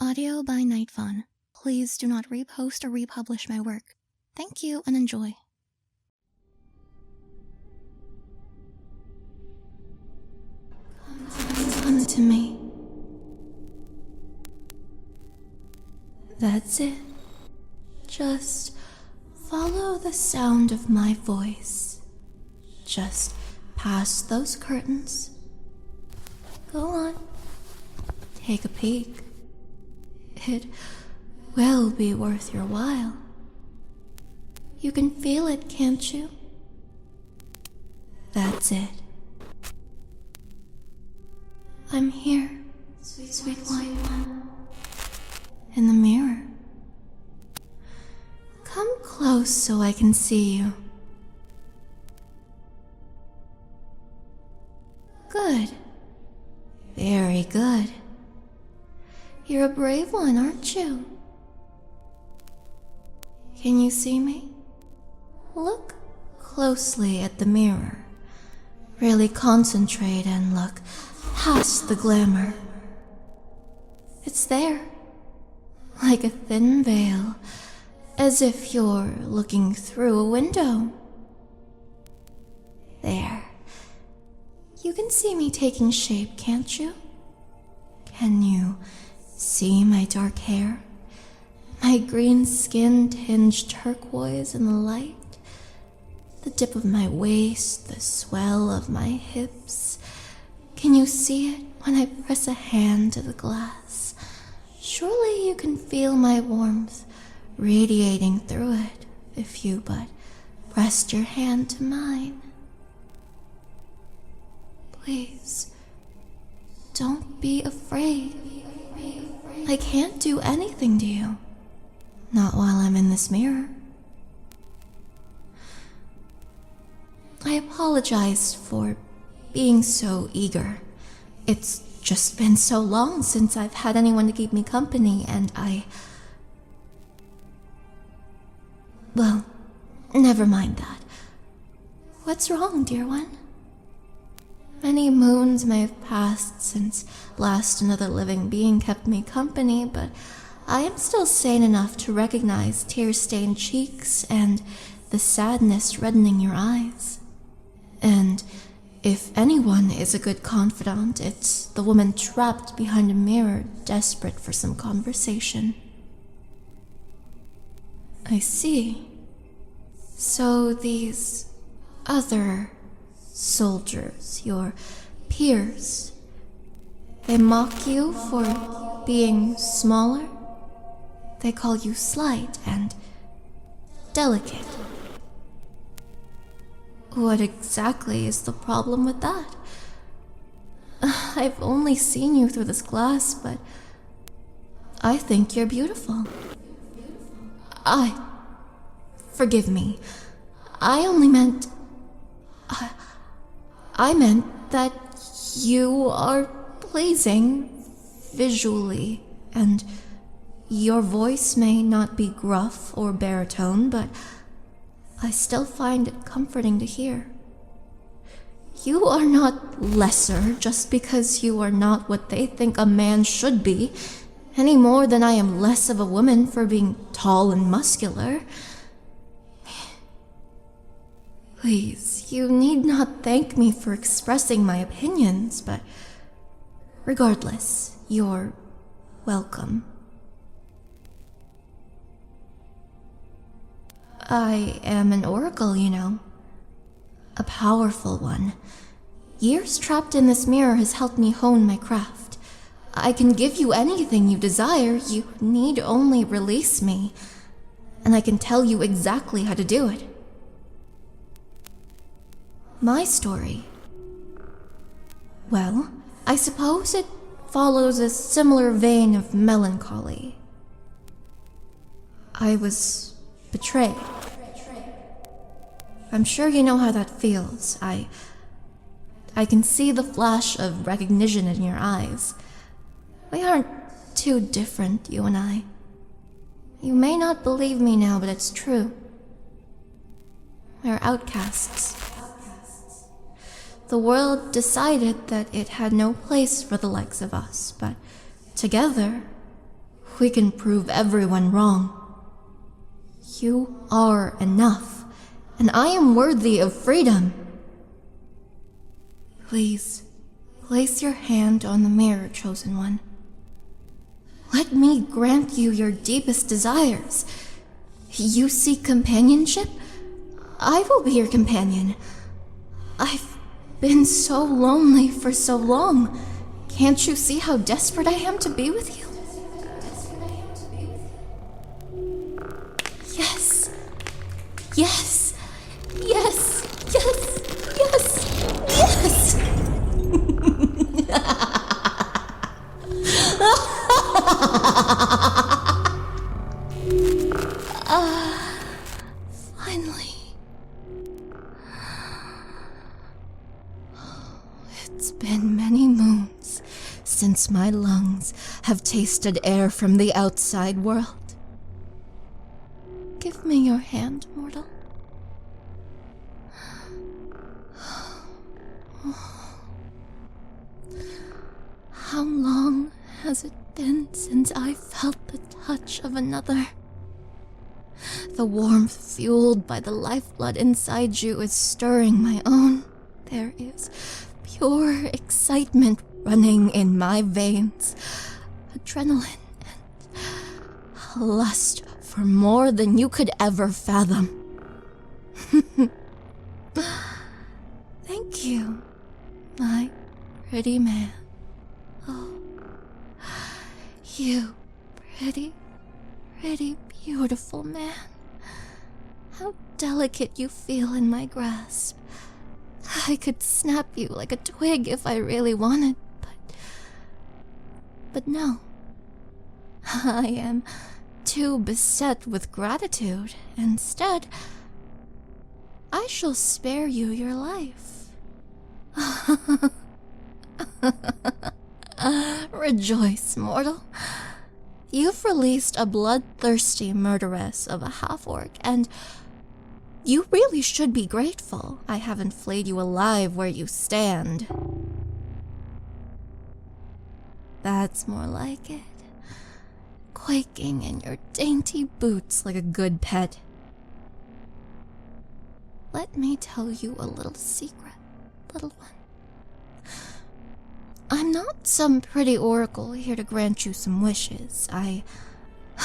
Audio by Nightfawn. Please do not repost or republish my work. Thank you and enjoy. Come to me. That's it. Just follow the sound of my voice. Just past those curtains. Go on. Take a peek. It will be worth your while. You can feel it, can't you? That's it. I'm here, sweet one. In the mirror. Come close so I can see you. Good. Very good. You're a brave one, aren't you? Can you see me? Look closely at the mirror. Really concentrate and look past the glamour. It's there, like a thin veil, as if you're looking through a window. There. You can see me taking shape, can't you? Can you see my dark hair? My green skin tinged turquoise in the light? The dip of my waist, the swell of my hips. Can you see it when I press a hand to the glass? Surely you can feel my warmth radiating through it if you but pressed your hand to mine. Please, don't be afraid. I can't do anything to you. Not while I'm in this mirror. I apologize for being so eager. It's just been so long since I've had anyone to keep me company, and well, never mind that. What's wrong, dear one? Many moons may have passed since last another living being kept me company, but I am still sane enough to recognize tear-stained cheeks and the sadness reddening your eyes. And if anyone is a good confidant, it's the woman trapped behind a mirror, desperate for some conversation. I see. So these other soldiers, your peers, they mock you for being smaller? They call you slight and delicate. What exactly is the problem with that? I've only seen you through this glass, but I think you're beautiful. Forgive me. I only meant... I meant that you are pleasing visually, and your voice may not be gruff or baritone, but I still find it comforting to hear. You are not lesser just because you are not what they think a man should be, any more than I am less of a woman for being tall and muscular. Please, you need not thank me for expressing my opinions, but regardless, you're welcome. I am an oracle, you know. A powerful one. Years trapped in this mirror has helped me hone my craft. I can give you anything you desire, you need only release me, and I can tell you exactly how to do it. My story. Well, I suppose it follows a similar vein of melancholy. I was betrayed. I'm sure you know how that feels. I can see the flash of recognition in your eyes. We aren't too different, you and I. You may not believe me now, but it's true. We're outcasts. The world decided that it had no place for the likes of us, but together, we can prove everyone wrong. You are enough, and I am worthy of freedom. Please, place your hand on the mirror, Chosen One. Let me grant you your deepest desires. You seek companionship? I will be your companion. I've been so lonely for so long. Can't you see how desperate I am to be with you? Yes. Yes. Yes. Yes. Yes. Yes. Finally. It's been many moons since my lungs have tasted air from the outside world. Give me your hand, mortal. How long has it been since I felt the touch of another? The warmth fueled by the lifeblood inside you is stirring my own. There is pure excitement running in my veins. Adrenaline and lust for more than you could ever fathom. Thank you, my pretty man. Oh, you pretty, beautiful man. How delicate you feel in my grasp. I could snap you like a twig if I really wanted, but no. I am too beset with gratitude. Instead, I shall spare you your life. Rejoice, mortal. You've released a bloodthirsty murderess of a half-orc, and you really should be grateful I haven't flayed you alive where you stand. That's more like it. Quaking in your dainty boots like a good pet. Let me tell you a little secret, little one. I'm not some pretty oracle here to grant you some wishes. I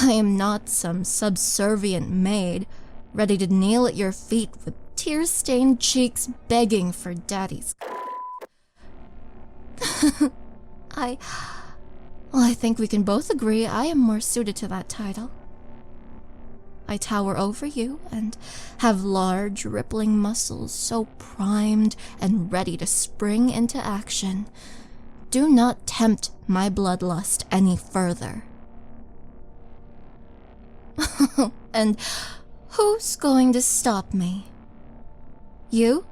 am not some subservient maid ready to kneel at your feet with tear-stained cheeks begging for daddy's. I think we can both agree I am more suited to that title. I tower over you and have large, rippling muscles so primed and ready to spring into action. Do not tempt my bloodlust any further. And who's going to stop me? You?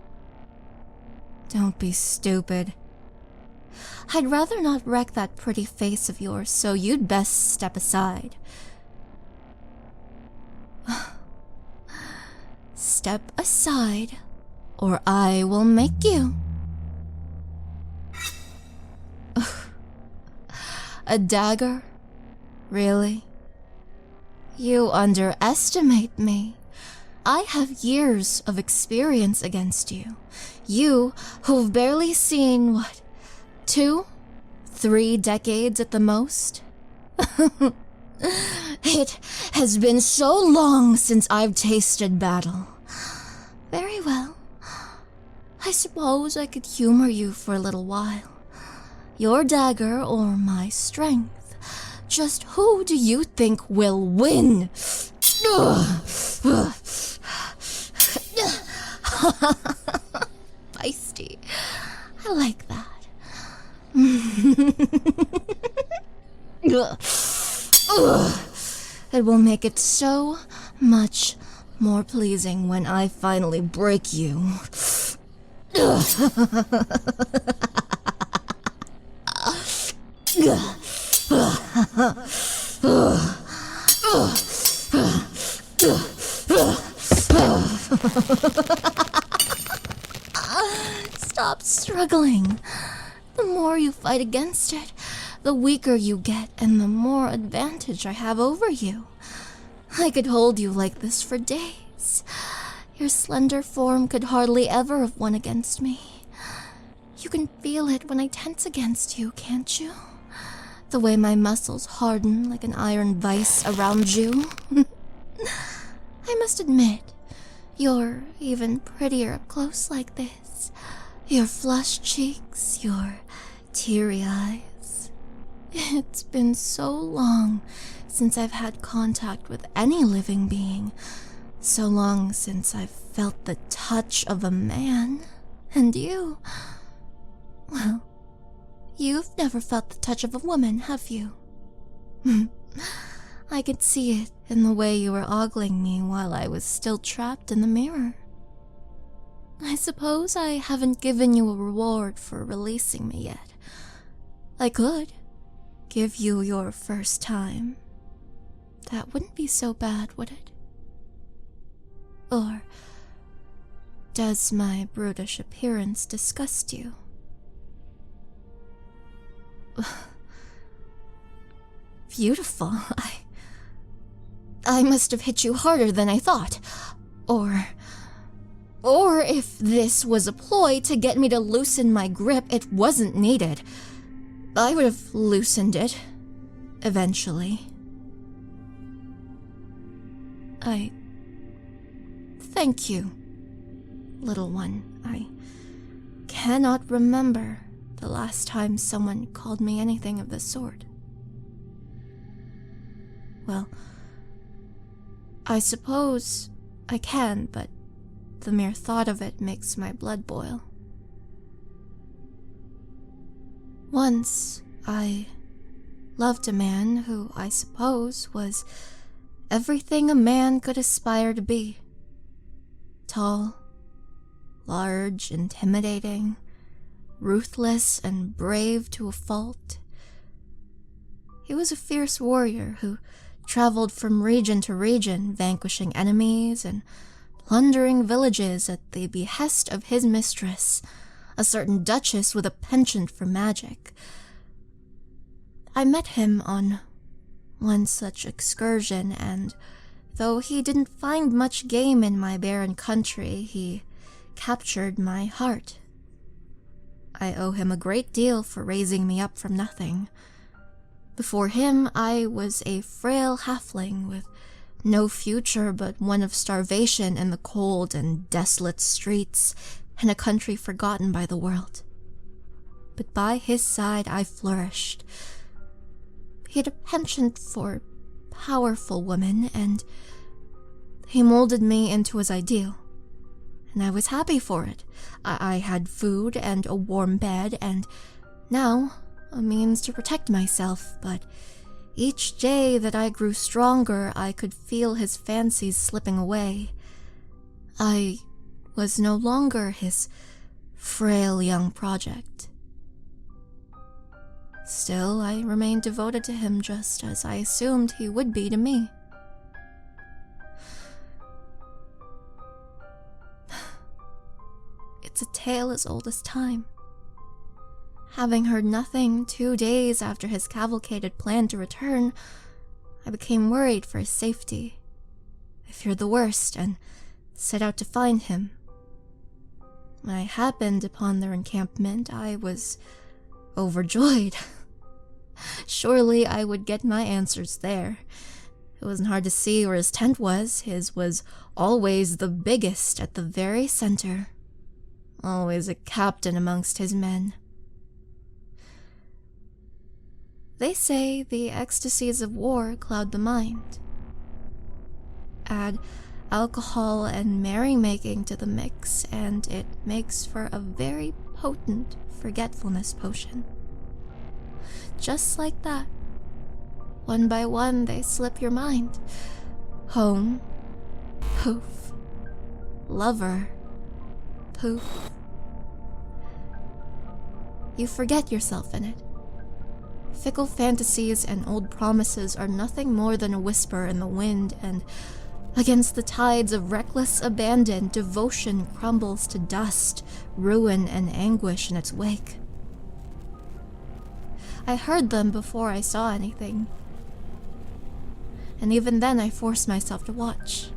Don't be stupid. I'd rather not wreck that pretty face of yours, so you'd best step aside. Step aside, or I will make you. A dagger? Really? You underestimate me. I have years of experience against you. You, who've barely seen, 2, 3 decades at the most? It has been so long since I've tasted battle. Very well. I suppose I could humor you for a little while. Your dagger or my strength? Just who do you think will win? Feisty. I like that. It will make it so much more pleasing when I finally break you. Stop struggling. The more you fight against it, the weaker you get and the more advantage I have over you. I could hold you like this for days. Your slender form could hardly ever have won against me. You can feel it when I tense against you, can't you? The way my muscles harden like an iron vice around you. I must admit, you're even prettier up close like this. Your flushed cheeks, your teary eyes. It's been so long since I've had contact with any living being. So long since I've felt the touch of a man. And you... well, you've never felt the touch of a woman, have you? I could see it in the way you were ogling me while I was still trapped in the mirror. I suppose I haven't given you a reward for releasing me yet. I could give you your first time. That wouldn't be so bad, would it? Or does my brutish appearance disgust you? Beautiful. I must have hit you harder than I thought. Or if this was a ploy to get me to loosen my grip, it wasn't needed. I would have loosened it, eventually. Thank you, little one. I cannot remember the last time someone called me anything of the sort. Well, I suppose I can, but the mere thought of it makes my blood boil. Once, I loved a man who I suppose was everything a man could aspire to be. Tall, large, intimidating, ruthless and brave to a fault. He was a fierce warrior who traveled from region to region, vanquishing enemies and plundering villages at the behest of his mistress, a certain duchess with a penchant for magic. I met him on one such excursion, and though he didn't find much game in my barren country, he captured my heart. I owe him a great deal for raising me up from nothing. Before him, I was a frail halfling with no future but one of starvation in the cold and desolate streets in a country forgotten by the world. But by his side I flourished. He had a penchant for powerful women, and he molded me into his ideal. And I was happy for it. I had food and a warm bed, and now a means to protect myself, but each day that I grew stronger, I could feel his fancies slipping away. I was no longer his frail young project. Still, I remained devoted to him just as I assumed he would be to me. It's a tale as old as time. Having heard nothing 2 days after his cavalcade had planned to return, I became worried for his safety. I feared the worst and set out to find him. When I happened upon their encampment, I was overjoyed. Surely I would get my answers there. It wasn't hard to see where his tent was. His was always the biggest at the very center. Always a captain amongst his men. They say the ecstasies of war cloud the mind. Add alcohol and merrymaking to the mix, and it makes for a very potent forgetfulness potion. Just like that, one by one they slip your mind. Home, poof. Lover, poof. You forget yourself in it. Fickle fantasies and old promises are nothing more than a whisper in the wind, and against the tides of reckless abandon, devotion crumbles to dust, ruin and anguish in its wake. I heard them before I saw anything. And even then I forced myself to watch.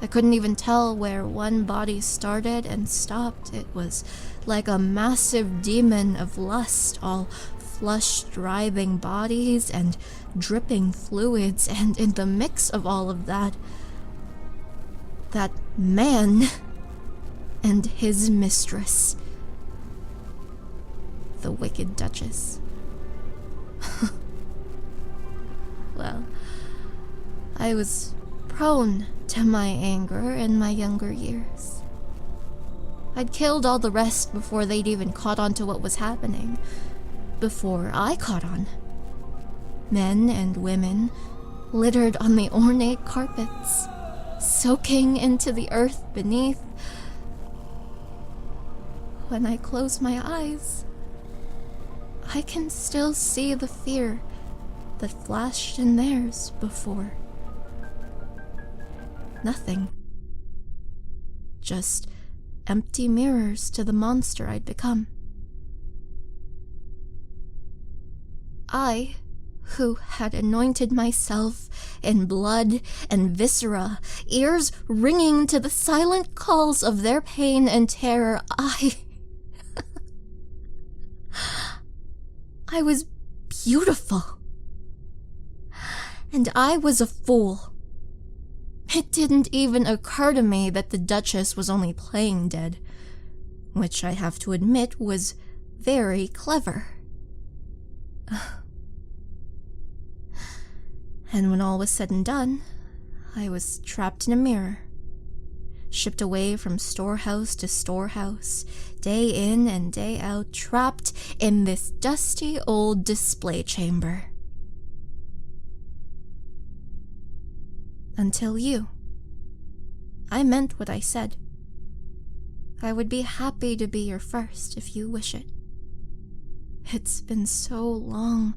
I couldn't even tell where one body started and stopped. It was like a massive demon of lust, all flushed, writhing bodies and dripping fluids, and in the mix of all of that man and his mistress, the Wicked Duchess. Well, I was prone to my anger in my younger years. I'd killed all the rest before they'd even caught on to what was happening. Before I caught on. Men and women littered on the ornate carpets, soaking into the earth beneath. When I close my eyes, I can still see the fear that flashed in theirs before. Nothing. Just empty mirrors to the monster I'd become. I, who had anointed myself in blood and viscera, ears ringing to the silent calls of their pain and terror, I was beautiful. And I was a fool. It didn't even occur to me that the Duchess was only playing dead, which I have to admit was very clever. And when all was said and done, I was trapped in a mirror, shipped away from storehouse to storehouse, day in and day out, trapped in this dusty old display chamber. Until you. I meant what I said. I would be happy to be your first if you wish it. It's been so long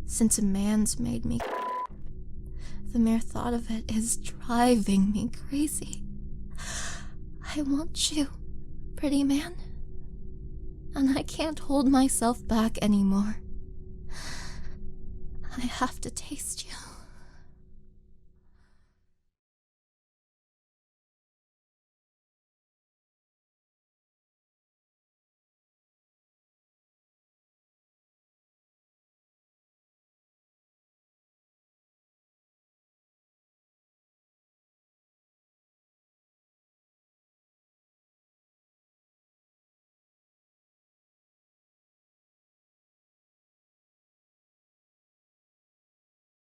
since a man's made me. The mere thought of it is driving me crazy. I want you, pretty man. And I can't hold myself back anymore. I have to taste you.